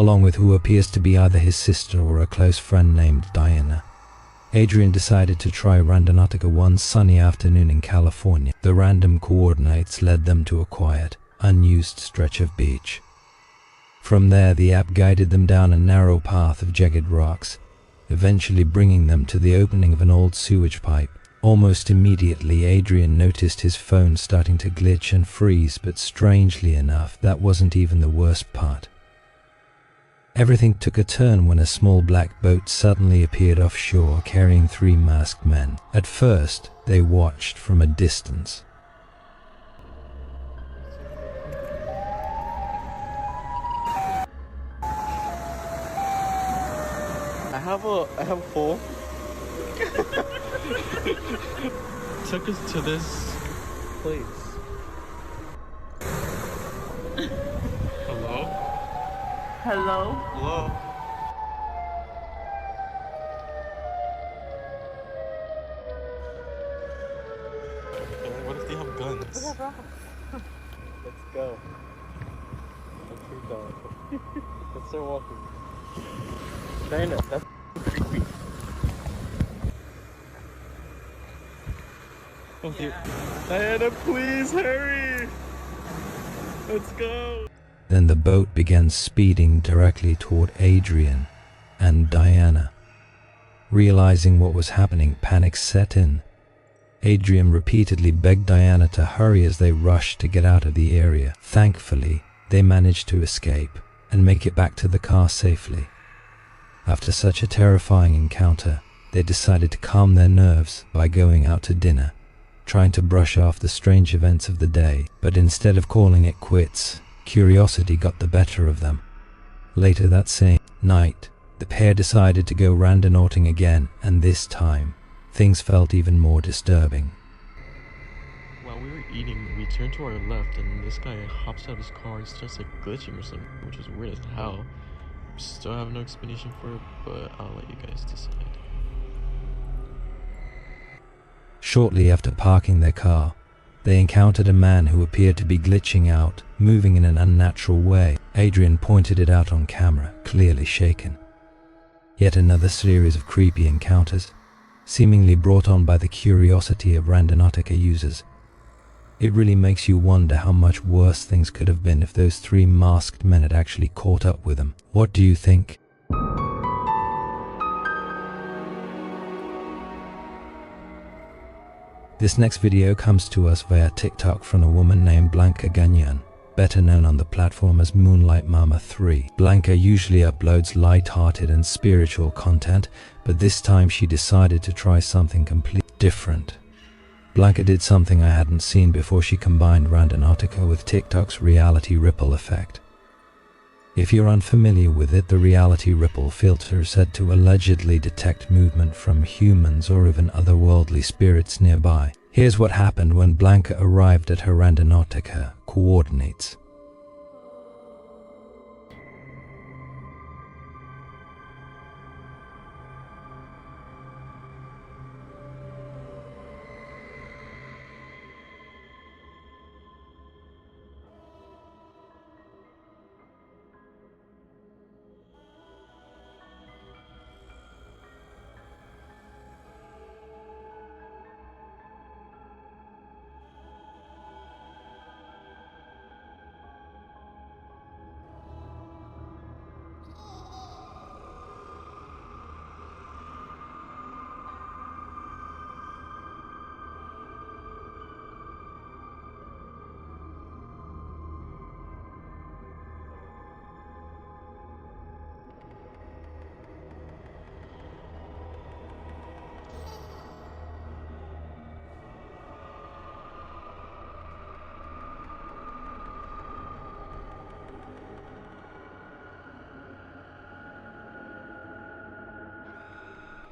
along with who appears to be either his sister or a close friend named Diana. Adrian decided to try Randonautica one sunny afternoon in California. The random coordinates led them to a quiet, unused stretch of beach. From there, the app guided them down a narrow path of jagged rocks, eventually bringing them to the opening of an old sewage pipe. Almost immediately, Adrian noticed his phone starting to glitch and freeze, but strangely enough, that wasn't even the worst part. Everything took a turn when a small black boat suddenly appeared offshore carrying 3 masked men. At first, they watched from a distance. I have a phone. Took us to this place. Hello? Hello? Hello? What if they have guns? Let's go. Let's keep going. Let's start walking. Diana, that's creepy. Oh, dear. Diana, please hurry! Let's go! Then the boat began speeding directly toward Adrian and Diana. Realizing what was happening, panic set in. Adrian repeatedly begged Diana to hurry as they rushed to get out of the area. Thankfully, they managed to escape and make it back to the car safely. After such a terrifying encounter, they decided to calm their nerves by going out to dinner, trying to brush off the strange events of the day. But instead of calling it quits, curiosity got the better of them. Later that same night, the pair decided to go randonauting again, and this time, things felt even more disturbing. While we were eating, we turned to our left, and this guy hops out of his car and starts like glitching or something, which is weird as hell. Still have no explanation for it, but I'll let you guys decide. Shortly after parking their car, they encountered a man who appeared to be glitching out, moving in an unnatural way. Adrian pointed it out on camera, clearly shaken. Yet another series of creepy encounters, seemingly brought on by the curiosity of Randonautica users. It really makes you wonder how much worse things could have been if those 3 masked men had actually caught up with them. What do you think? This next video comes to us via TikTok from a woman named Blanca Gagnon, better known on the platform as Moonlight Mama 3. Blanca usually uploads light-hearted and spiritual content, but this time she decided to try something completely different. Blanca did something I hadn't seen before. She combined Randonautica with TikTok's reality ripple effect. If you're unfamiliar with it, the reality ripple filter is said to allegedly detect movement from humans or even otherworldly spirits nearby. Here's what happened when Blanca arrived at her Randonautica coordinates.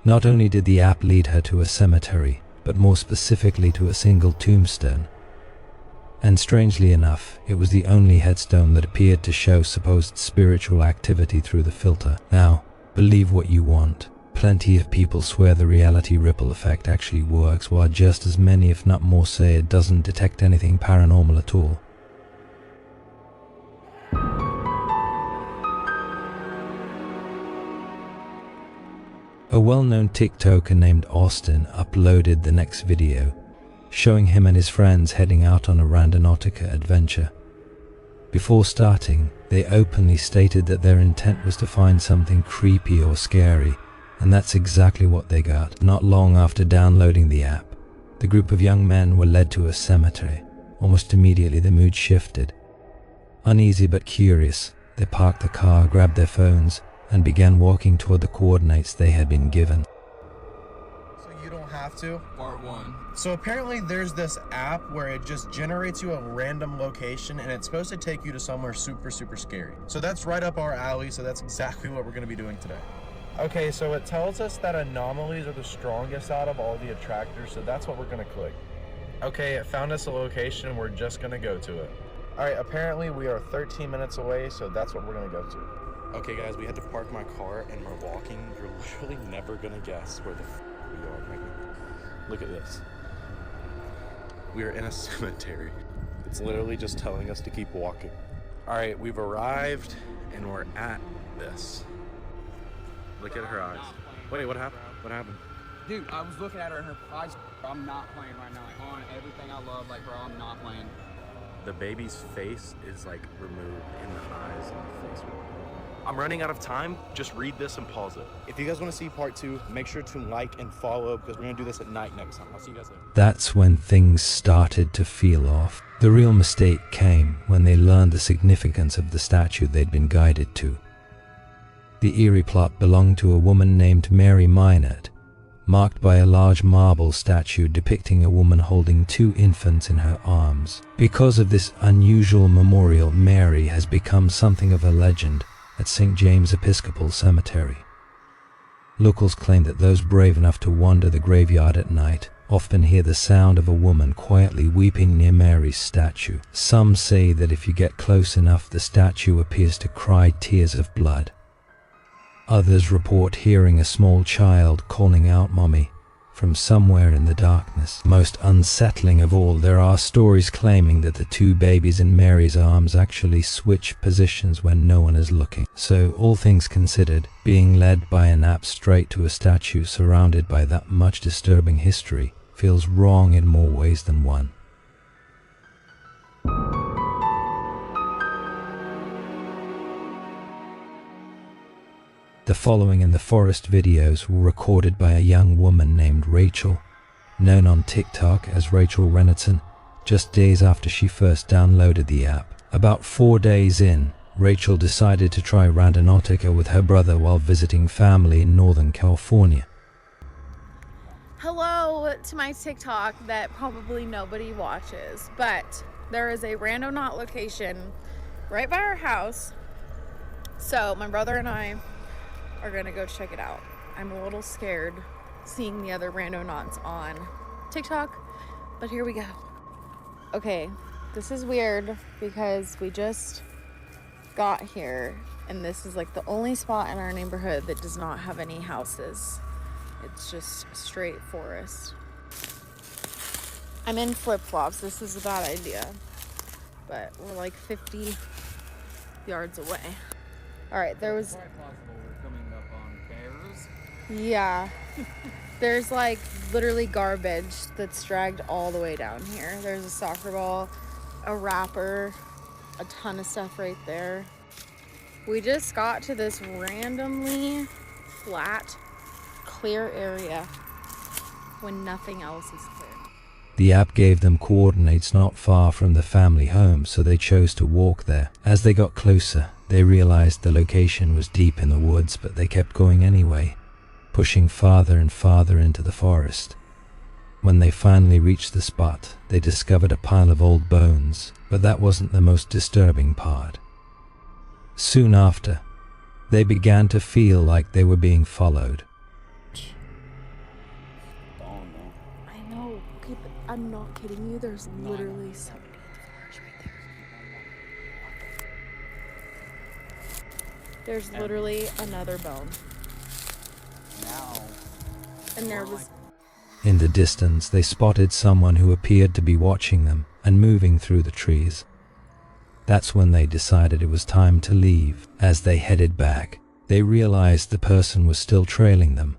Not only did the app lead her to a cemetery, but more specifically to a single tombstone. And strangely enough, it was the only headstone that appeared to show supposed spiritual activity through the filter. Now, believe what you want. Plenty of people swear the reality ripple effect actually works, while just as many, if not more, say it doesn't detect anything paranormal at all. A well-known TikToker named Austin uploaded the next video, showing him and his friends heading out on a Randonautica adventure. Before starting, they openly stated that their intent was to find something creepy or scary, and that's exactly what they got. Not long after downloading the app, the group of young men were led to a cemetery. Almost immediately the mood shifted. Uneasy but curious, they parked the car, grabbed their phones, and began walking toward the coordinates they had been given. So you don't have to? Part 1. So apparently there's this app where it just generates you a random location and it's supposed to take you to somewhere super scary. So that's right up our alley, so that's exactly what we're going to be doing today. Okay, so it tells us that anomalies are the strongest out of all the attractors, so that's what we're going to click. Okay, it found us a location, we're just going to go to it. Alright, apparently we are 13 minutes away, so that's what we're going to go to. Okay guys, we had to park my car and we're walking. You're literally never gonna guess where the we are right now. Look at this. We are in a cemetery. It's literally just telling us to keep walking. Alright, we've arrived and we're at this. Look at her eyes. Wait, what happened? What happened? Dude, I was looking at her and her eyes. I'm not playing right now. Like, on everything I love, like, bro, I'm not playing. The baby's face is like removed in the eyes and the face. I'm running out of time. Just read this and pause it. If you guys want to see part 2, make sure to like and follow because we're going to do this at night next time. I'll see you guys later. That's when things started to feel off. The real mistake came when they learned the significance of the statue they'd been guided to. The eerie plot belonged to a woman named Mary Minot, marked by a large marble statue depicting a woman holding 2 infants in her arms. Because of this unusual memorial, Mary has become something of a legend at St. James Episcopal Cemetery. Locals claim that those brave enough to wander the graveyard at night often hear the sound of a woman quietly weeping near Mary's statue. Some say that if you get close enough, the statue appears to cry tears of blood. Others report hearing a small child calling out "Mommy" from somewhere in the darkness. Most unsettling of all, there are stories claiming that the 2 babies in Mary's arms actually switch positions when no one is looking. So, all things considered, being led by an app straight to a statue surrounded by that much disturbing history feels wrong in more ways than one. The following in the forest videos were recorded by a young woman named Rachel, known on TikTok as Rachel Rennerton, just days after she first downloaded the app. About 4 days in, Rachel decided to try Randonautica with her brother while visiting family in Northern California. Hello to my TikTok that probably nobody watches, but there is a Randonaut location right by our house. So my brother and I are gonna go check it out. I'm a little scared seeing the other Randonauts on TikTok, but here we go. Okay, this is weird because we just got here and this is like the only spot in our neighborhood that does not have any houses. It's just straight forest. I'm in flip-flops. This is a bad idea, but we're like 50 yards away. All right, there was... Yeah, there's like literally garbage that's dragged all the way down here. There's a soccer ball, a wrapper, a ton of stuff right there. We just got to this randomly flat, clear area when nothing else is clear. The app gave them coordinates not far from the family home, so they chose to walk there. As they got closer, they realized the location was deep in the woods, but they kept going anyway, pushing farther and farther into the forest. When they finally reached the spot, they discovered a pile of old bones, but that wasn't the most disturbing part. Soon after, they began to feel like they were being followed. I know, okay, but I'm not kidding you. There's literally somebody in the forest right there. There's literally another bone. And there was... In the distance, they spotted someone who appeared to be watching them and moving through the trees. That's when they decided it was time to leave. As they headed back, they realized the person was still trailing them.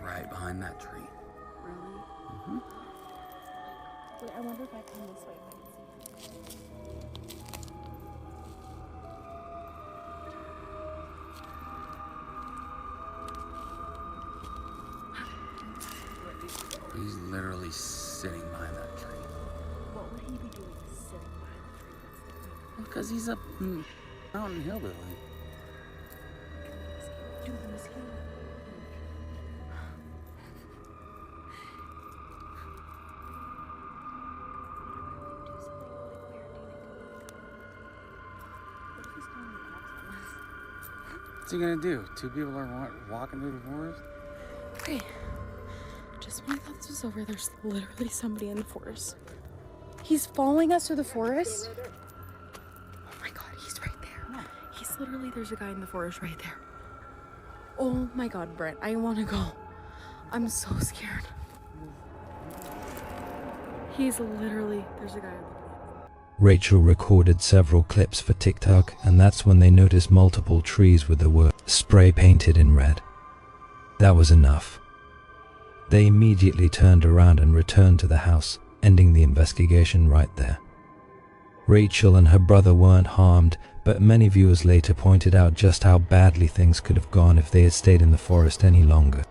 Right behind that tree. Really? Mm-hmm. Wait, I wonder if I come this way if I can see him. He's literally sitting behind that tree. What would he be doing sitting behind the tree? Because he's a mountain hillbilly. Dude, is he? What's he gonna do? Two people are walking through the forest? Okay. Just when I thought this was over, there's literally somebody in the forest. He's following us through the forest. Oh my god, he's right there. He's literally, there's a guy in the forest right there. Oh my god, Brent, I want to go. I'm so scared. He's literally, there's a guy in the forest. Rachel recorded several clips for TikTok, and that's when they noticed multiple trees with the word spray painted in red. That was enough. They immediately turned around and returned to the house, ending the investigation right there. Rachel and her brother weren't harmed, but many viewers later pointed out just how badly things could have gone if they had stayed in the forest any longer.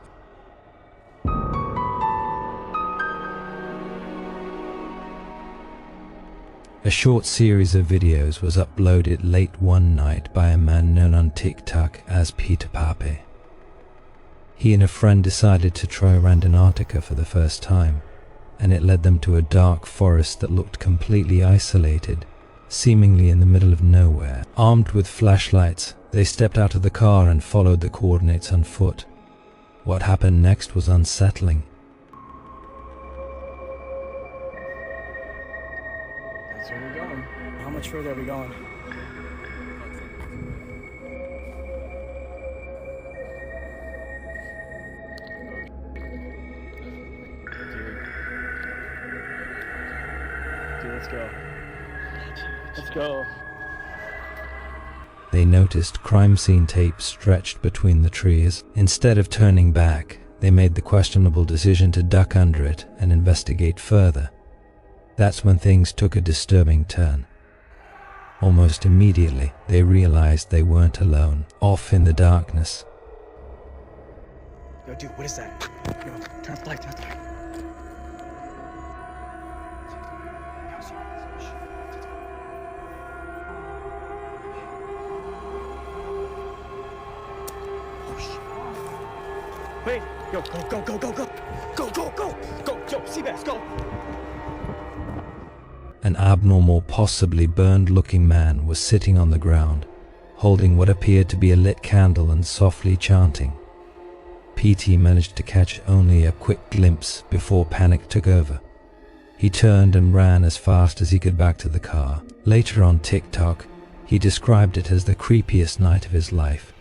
A short series of videos was uploaded late one night by a man known on TikTok as Peter Pape. He and a friend decided to try Randonautica for the first time, and it led them to a dark forest that looked completely isolated, seemingly in the middle of nowhere. Armed with flashlights, they stepped out of the car and followed the coordinates on foot. What happened next was unsettling. That's where we're going. How much further are we going? Dude, let's go. Let's go. They noticed crime scene tape stretched between the trees. Instead of turning back, they made the questionable decision to duck under it and investigate further. That's when things took a disturbing turn. Almost immediately, they realized they weren't alone, off in the darkness. Yo, dude, what is that? Yo, turn off the light, turn off the light. Wait, yo, go, go, go, go, go, go, go, go, go, yo, Seabass, go. An abnormal, possibly burned-looking man was sitting on the ground, holding what appeared to be a lit candle and softly chanting. PT managed to catch only a quick glimpse before panic took over. He turned and ran as fast as he could back to the car. Later on TikTok, he described it as the creepiest night of his life.